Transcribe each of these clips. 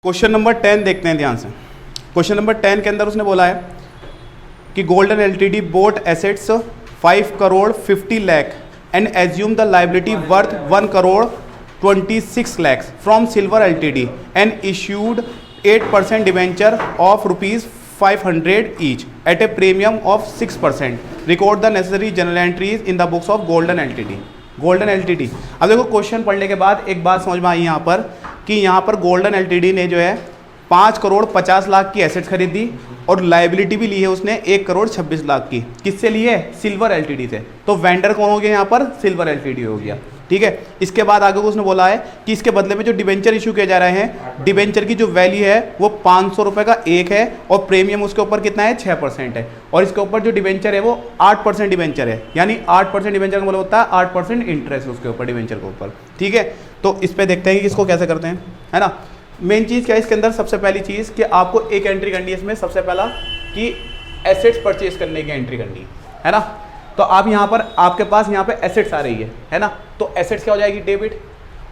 Question number 10 देखते हैं ध्यान से। क्वेश्चन नंबर 10 के अंदर उसने बोला है कि golden LTD boat assets 5 crore 50 lakh and assume the liability worth 1 crore 26 lakhs from silver LTD and issued 8% debenture of ₹500 each eight A premium of 6%। Record the necessary general entries in the books of golden LTD. Golden LTD, अब देखो question पढ़ने के बाद एक बात समझ में आई यहाँ पर कि यहाँ पर गोल्डन एलटीडी ने जो है 5 करोड़ 50 लाख की एसेट्स खरीदी और लाइबिलिटी भी ली है उसने 1 करोड़ 26 लाख की। किससे ली है? सिल्वर एलटीडी से। तो वेंडर कौन हो गया यहाँ पर? सिल्वर एलटीडी हो गया। ठीक है, इसके बाद आगे उसने बोला है कि इसके बदले में जो डिबेंचर इशू किए जा रहे हैं, डिबेंचर की जो वैल्यू है वो 500 रुपये का एक है और प्रीमियम उसके ऊपर कितना है? 6% है। और इसके ऊपर जो डिबेंचर है वो 8% डिबेंचर है, यानी 8% डिबेंचर का मतलब होता है 8% इंटरेस्ट उसके ऊपर, डिबेंचर के ऊपर। ठीक है, तो इस पर देखते हैं कि इसको कैसे करते हैं, है ना। मेन चीज़ क्या है इसके अंदर? सबसे पहली चीज़ कि आपको एक एंट्री करनी है इसमें, सबसे पहला कि एसेट्स परचेज करने की एंट्री करनी है ना। तो आप यहाँ पर आपके पास यहाँ पे एसेट्स आ रही है ना, तो एसेट्स क्या हो जाएगी? डेबिट।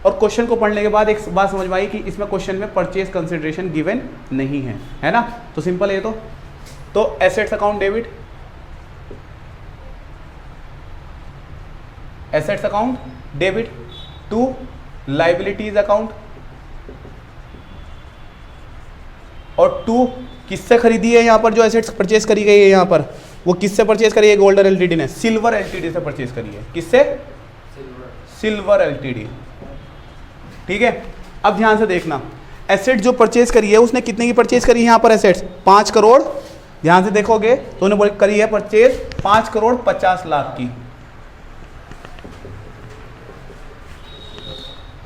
और क्वेश्चन को पढ़ने के बाद एक बात समझ में आई कि इसमें क्वेश्चन में परचेज कंसिडरेशन गिवन नहीं है ना। तो सिंपल है तो assets account debit, assets account debit to liabilities account, और टू किससे खरीदी है यहाँ पर जो एसेट्स परचेज करी गई है यहाँ पर, वो किससे परचेज करी है? गोल्डन एलटीडी ने सिल्वर एलटीडी से परचेज करी है। किससे? Silver LTD. ठीक है, अब ध्यान से देखना, एसेट जो परचेज करी है उसने कितने की परचेज करी है यहाँ पर? एसेट्स 5 करोड़, ध्यान से देखोगे तो उन्होंने करी है परचेज 5 करोड़ 50 लाख की।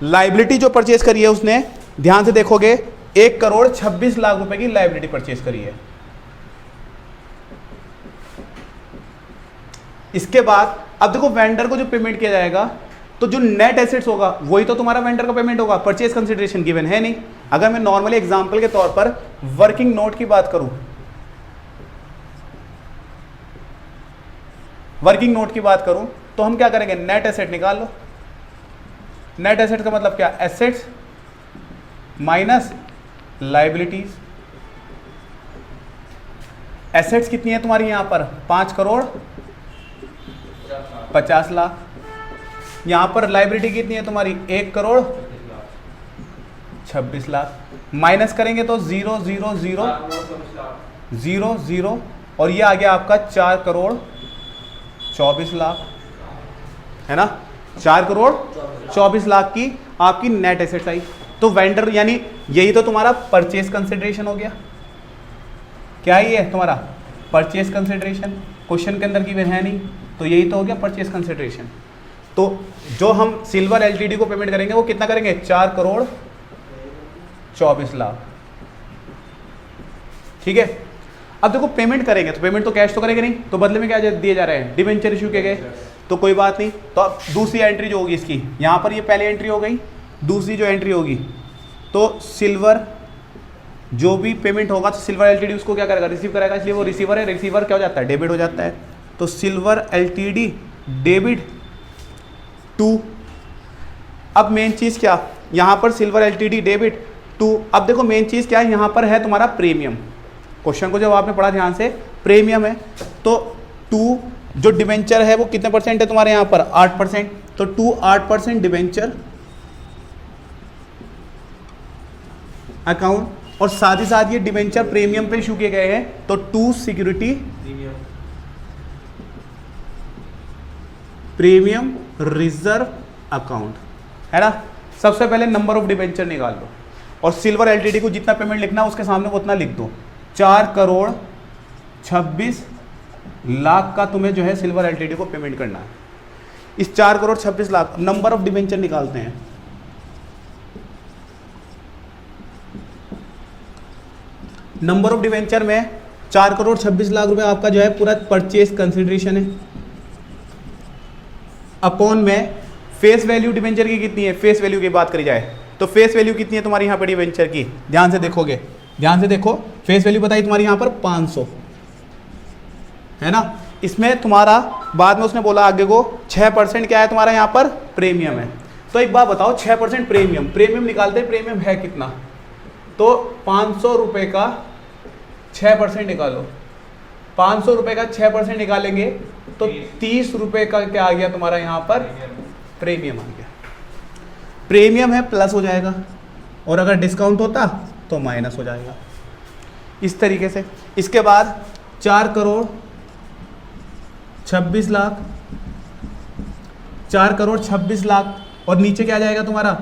लाइबिलिटी जो परचेज करी है उसने, ध्यान से देखोगे 1 करोड़ 26 लाख रुपए की लाइबिलिटी परचेज करी है। इसके बाद अब देखो वेंडर को जो पेमेंट किया जाएगा तो जो नेट एसेट्स होगा वही तो तुम्हारा वेंडर का पेमेंट होगा, परचेज कंसिडरेशन गिवन है नहीं। अगर मैं नॉर्मली एग्जांपल के तौर पर वर्किंग नोट की बात करूं, वर्किंग नोट की बात करूं तो हम क्या करेंगे? नेट एसेट निकाल लो। नेट एसेट का मतलब क्या? Assets minus liabilities. एसेट्स कितनी है तुम्हारी यहां पर? 5 करोड़ 50 लाख। यहां पर लाइबिलिटी कितनी है तुम्हारी? 1 करोड़ 26 लाख। माइनस करेंगे तो 0 0 0 0 0 और ये आ गया आपका 4 करोड़ 24 लाख, है ना। 4 करोड़ 24 लाख की आपकी नेट एसेट्स आई। तो वेंडर यानी यही तो तुम्हारा परचेज कंसिडरेशन हो गया। क्या ही है तुम्हारा? Purchase consideration. क्वेश्चन के अंदर की है नहीं, तो यही तो हो गया परचेज कंसिडरेशन। तो जो हम सिल्वर एलटीडी को पेमेंट करेंगे वो कितना करेंगे? 4 करोड़ 24 लाख। ठीक है, अब देखो पेमेंट करेंगे तो पेमेंट तो कैश तो करेंगे नहीं, तो बदले में क्या दिए जा रहे हैं? डिबेंचर इशू किए गए। तो कोई बात नहीं, तो अब दूसरी एंट्री जो होगी इसकी, यहाँ पर ये पहली एंट्री हो गई। दूसरी जो एंट्री होगी तो सिल्वर जो भी पेमेंट होगा तो सिल्वर एलटीडी उसको क्या करेगा? रिसीव करेगा, इसलिए वो रिसीवर है। रिसीवर क्या हो जाता है? डेबिट हो जाता है। तो सिल्वर एलटीडी डेबिट टू, अब मेन चीज़ क्या यहाँ पर? Silver LTD debit to. अब देखो मेन चीज़ क्या है यहाँ पर? है तुम्हारा प्रीमियम। क्वेश्चन को जब आपने पढ़ा ध्यान से, प्रीमियम है तो टू जो डिबेंचर है वो कितने परसेंट है तुम्हारे यहाँ पर? 8%। तो टू 8% डिबेंचर अकाउंट, और साथ ही साथ ये डिबेंचर प्रीमियम पे इशू किए गए हैं तो to security premium reserve account, है ना। सबसे पहले नंबर ऑफ डिबेंचर निकाल लो और सिल्वर एलटीडी को जितना पेमेंट लिखना है उसके सामने वो उतना लिख दो। 4 करोड़ 26 लाख का तुम्हें जो है सिल्वर एलटीडी को पेमेंट करना है। इस 4 crore 26 lakh number of debenture निकालते हैं। नंबर ऑफ डिबेंचर में 4 करोड़ 26 लाख रुपए आपका जो है पूरा परचेज कंसिडरेशन है। अपॉन में फेस वैल्यू डिबेंचर की कितनी है? फेस वैल्यू की बात करी जाए तो फेस वैल्यू कितनी है तुम्हारी यहाँ पर डिबेंचर की? ध्यान से देखोगे, ध्यान से देखो, फेस वैल्यू बताई तुम्हारी यहाँ पर 500, है ना। इसमें तुम्हारा बाद में उसने बोला आगे को 6% क्या है तुम्हारा यहाँ पर? प्रीमियम है। तो एक बात बताओ, 6% प्रीमियम, प्रीमियम निकालते हैं, प्रीमियम है कितना? तो 500 रुपये का 6% निकालो, 500 रुपये का 6% निकालेंगे तो 30 रुपये का क्या आ गया तुम्हारा यहाँ पर प्रीमियम आ गया। प्रीमियम है प्लस हो जाएगा, और अगर डिस्काउंट होता तो माइनस हो जाएगा, इस तरीके से। इसके बाद 4 करोड़ 26 लाख, 4 करोड़ 26 लाख, और नीचे क्या जाएगा तुम्हारा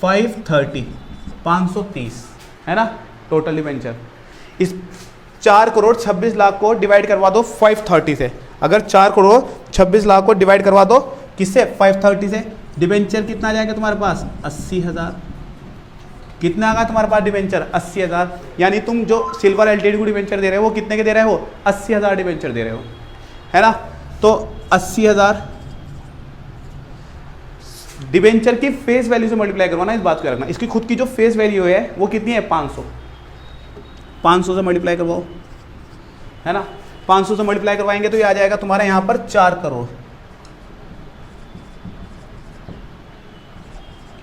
530 है ना टोटल डिबेंचर। इस 4 करोड़ 26 लाख को डिवाइड करवा दो 530 से। अगर 4 करोड़ 26 लाख को डिवाइड करवा दो किससे 530 से, डिबेंचर कितना आ जाएगा तुम्हारे पास 80,000। कितना आएगा तुम्हारे पास डिबेंचर 80,000। यानी तुम जो सिल्वर एलटीडी को डिबेंचर दे रहे हो वो कितने के दे रहे हो 80,000 डिबेंचर दे रहे हो, है ना। तो 80,000 डिबेंचर की फेस वैल्यू से मल्टीप्लाई करवाना, इस बात को रखना। इसकी खुद की जो फेस वैल्यू है वो कितनी है 500 से मल्टीप्लाई करवाओ, है ना। 500 से मल्टीप्लाई करवाएंगे तो ये आ जाएगा तुम्हारे यहाँ पर 4 करोड़।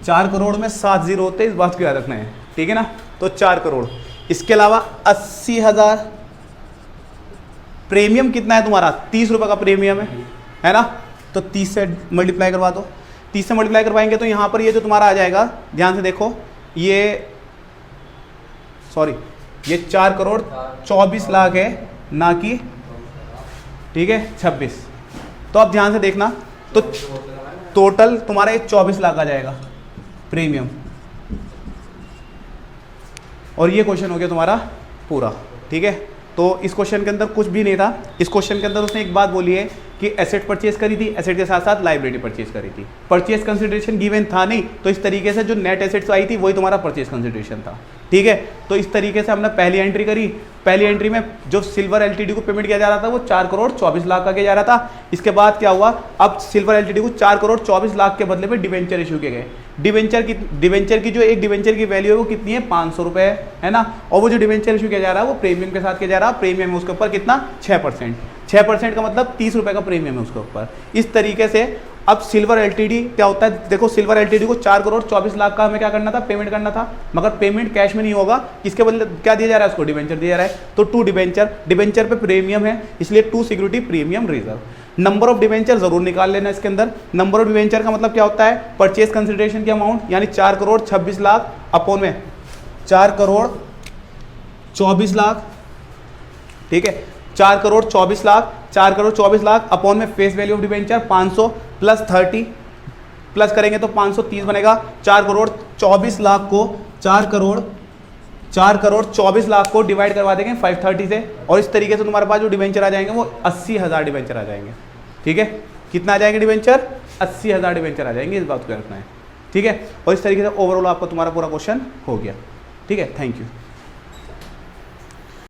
4 करोड़ में 7 जीरो होते हैं, इस बात को याद रखना है, ठीक है ना। तो 4 करोड़। इसके अलावा 80,000 प्रीमियम कितना है तुम्हारा 30 रुपये का प्रीमियम है ना। तो 30 से मल्टीप्लाई करवा दो, 30 से मल्टीप्लाई करवाएंगे तो यहाँ पर ये जो तुम्हारा आ जाएगा, ध्यान से देखो, ये 4 करोड़ 24 लाख है ना कि, ठीक है 26। तो अब ध्यान से देखना, तो टोटल तुम्हारा ये 24 लाख आ जाएगा प्रीमियम, और ये क्वेश्चन हो गया तुम्हारा पूरा, ठीक है। तो इस क्वेश्चन के अंदर कुछ भी नहीं था। इस क्वेश्चन के अंदर उसने एक बात बोली है कि एसेट परचेज करी थी, एसेट के साथ साथ लायबिलिटी परचेज करी थी। परचेज कंसिडरेशन गिवन था नहीं, तो इस तरीके से जो नेट एसेट्स आई थी वही तुम्हारा परचेज कंसिडरेशन था, ठीक है। तो इस तरीके से हमने पहली एंट्री करी। पहली एंट्री में जो सिल्वर एलटीडी को पेमेंट किया जा रहा था वो 4 करोड़ 24 लाख का किया जा रहा था। इसके बाद क्या हुआ, अब सिल्वर एलटीडी को 4 करोड़ 24 लाख के बदले में डिबेंचर इशू किए गए। डिबेंचर की जो एक डिबेंचर की वैल्यू है वो कितनी है 500 रुपये है ना। और वो जो डिबेंचर इशू किया जा रहा है वो प्रीमियम के साथ किया जा रहा है। प्रीमियम है उसके ऊपर कितना 6% का मतलब 30 रुपये का प्रीमियम है उसके ऊपर। इस तरीके से अब सिल्वर एलटीडी क्या होता है, देखो सिल्वर एलटीडी को 4 करोड़ 24 लाख का हमें क्या करना था, पेमेंट करना था, मगर पेमेंट कैश में नहीं होगा। इसके बदले क्या दिया जा रहा है उसको, डिबेंचर दिया जा रहा है। तो 2 डिबेंचर पे प्रीमियम है, इसलिए 2 security premium reserve. Number of debenture जरूर निकाल लेना इसके अंदर। नंबर ऑफ डिबेंचर का मतलब क्या होता है, परचेज कंसिडरेशन की अमाउंट, यानी 4 करोड़ 26 लाख अपोन में 4 करोड़ 24 लाख, ठीक है। 4 करोड़ 24 लाख, 4 करोड़ 24 लाख अपोन में face value of debenture 500 plus 30 plus करेंगे तो 530 बनेगा। 4 करोड़ 24 लाख को 4 करोड़ 24 लाख को डिवाइड करवा देंगे 530 से, और इस तरीके से तुम्हारे पास जो डिबेंचर आ जाएंगे वो 80,000 डिबेंचर आ जाएंगे, ठीक है। कितना आ जाएंगे डिबेंचर 80,000 डिबेंचर आ जाएंगे, इस बात को रखना है, ठीक है। और इस तरीके से ओवरऑल आपका तुम्हारा पूरा क्वेश्चन हो गया, ठीक है। Thank you.